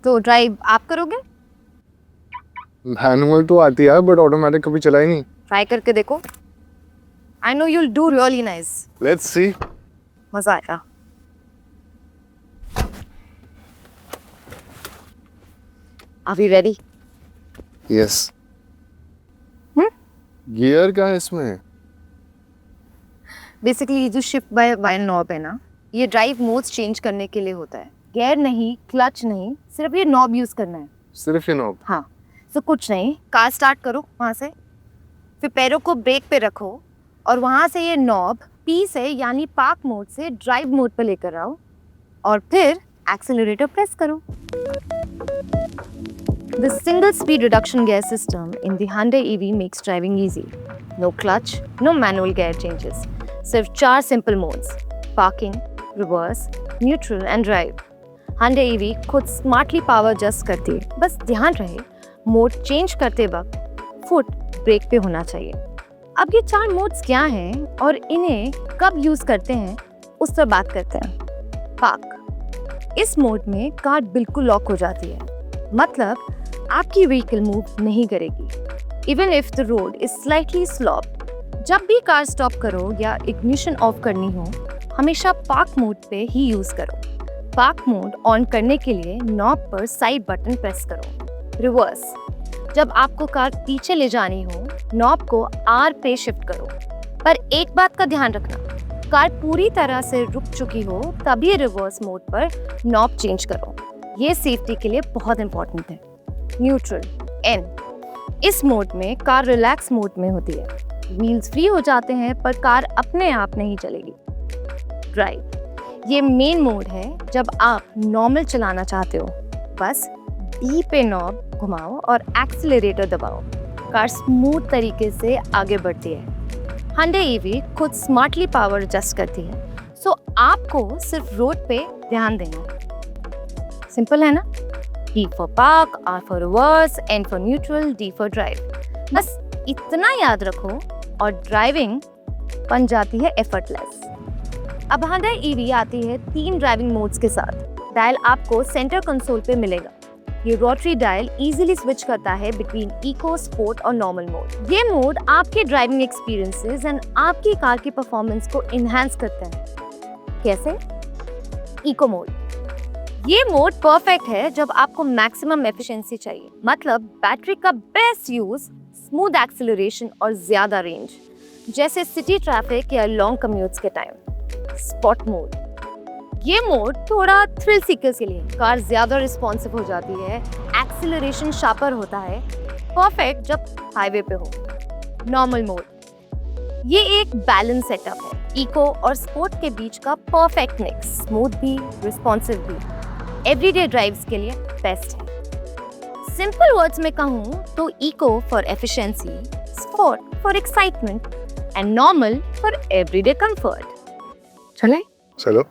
तो ड्राइव आप करोगे? मैनुअल तो आती है बट ऑटोमेटिक कभी चलाई नहीं। ट्राई करके देखो। I know you'll do really nice. Let's see. मजा आएगा। Are we ready? Yes. Gear का है इसमें? बेसिकली जो शिफ्ट बाय नॉब है ना, ये ड्राइव मोड्स चेंज करने के लिए होता है। गियर नहीं, क्लच नहीं, सिर्फ ये नॉब यूज करना है। सिर्फ ये नॉब? हाँ, तो कुछ नहीं, कार स्टार्ट करो वहाँ से, फिर पैरों को ब्रेक पे रखो और वहाँ से ये नॉब पी से यानी पार्क मोड से ड्राइव मोड पे लेकर आओ और फिर एक्सेलरेटर प्रेस करो। The single speed reduction gear system in the Hyundai EV makes driving easy. No clutch, no manual gear changes. सिर्फ 4 simple modes, parking, reverse, neutral and drive. Hyundai EV खुद smartly power adjust करती है, बस ध्यान रहे mode change करते वक्त foot break पे होना चाहिए। अब ये 4 मोड्स क्या हैं और इन्हें कब यूज करते हैं उस पर बात करते हैं। पार्क, इस मोड में कार बिल्कुल लॉक हो जाती है, मतलब आपकी व्हीकल मूव नहीं करेगी even if the road is slightly slope. जब भी कार स्टॉप करो या इग्निशन ऑफ करनी हो, हमेशा पार्क मोड पे ही यूज करो। पार्क मोड ऑन करने के लिए नॉब पर साइड बटन प्रेस करो। रिवर्स, जब आपको कार पीछे ले जानी हो, नॉब को आर पे शिफ्ट करो। पर एक बात का ध्यान रखना, कार पूरी तरह से रुक चुकी हो तभी रिवर्स मोड पर नॉब चेंज करो। ये सेफ्टी के लिए बहुत इंपॉर्टेंट है। न्यूट्रल, एन, इस मोड में कार रिलैक्स मोड में होती है। व्हील्स फ्री हो जाते हैं पर कार अपने आप नहीं चलेगी। ड्राइव, ये मेन मोड है जब आप नॉर्मल चलाना चाहते हो, बस डी पे नॉब घुमाओ और एक्सीलरेटर दबाओ, कार स्मूथ तरीके से आगे बढ़ती है। Hyundai EV खुद स्मार्टली पावर एडजस्ट करती है, सो आपको सिर्फ रोड पे ध्यान देना है। सिंपल है ना? P for park, R for reverse, N for neutral, D for drive। बस इतना याद रखो और ड्राइविंग बन जाती है एफर्टलेस। अब Hyundai EV आती है 3 ड्राइविंग मोड्स के साथ। डायल आपको सेंटर कंसोल पे मिलेगा। ये रोटरी डायल इजीली स्विच करता है बिटवीन इको, स्पोर्ट और नॉर्मल मोड। ये मोड आपके ड्राइविंग एक्सपीरियंसेस एंड आपकी कार की परफॉर्मेंस को इनहैंस करते हैं। कैसे? इको मोड, ये मोड परफेक्ट है जब आपको मैक्सिमम एफिशिएंसी चाहिए, मतलब बैटरी का बेस्ट यूज, स्मूथ एक्सेलरेशन और ज्यादा रेंज, जैसे सिटी ट्रैफिक या लॉन्ग कम्यूट्स के टाइम। स्पॉट मोड, ये मोड थोड़ा थ्रिल सीकर्स के लिए, कार ज्यादा रिस्पॉन्सिव हो जाती है, एक्सेलरेशन शार्पर होता है, परफेक्ट जब हाईवे पे हो। नॉर्मल मोड, ये एक बैलेंस सेटअप है, इको और स्पोर्ट के बीच का परफेक्ट मिक्स, स्मूथ भी, रिस्पॉन्सिव भी, एवरीडे ड्राइव्स के लिए बेस्ट है। सिंपल वर्ड्स में कहूँ तो eco for efficiency, sport for excitement and normal for everyday comfort. चले? चलो।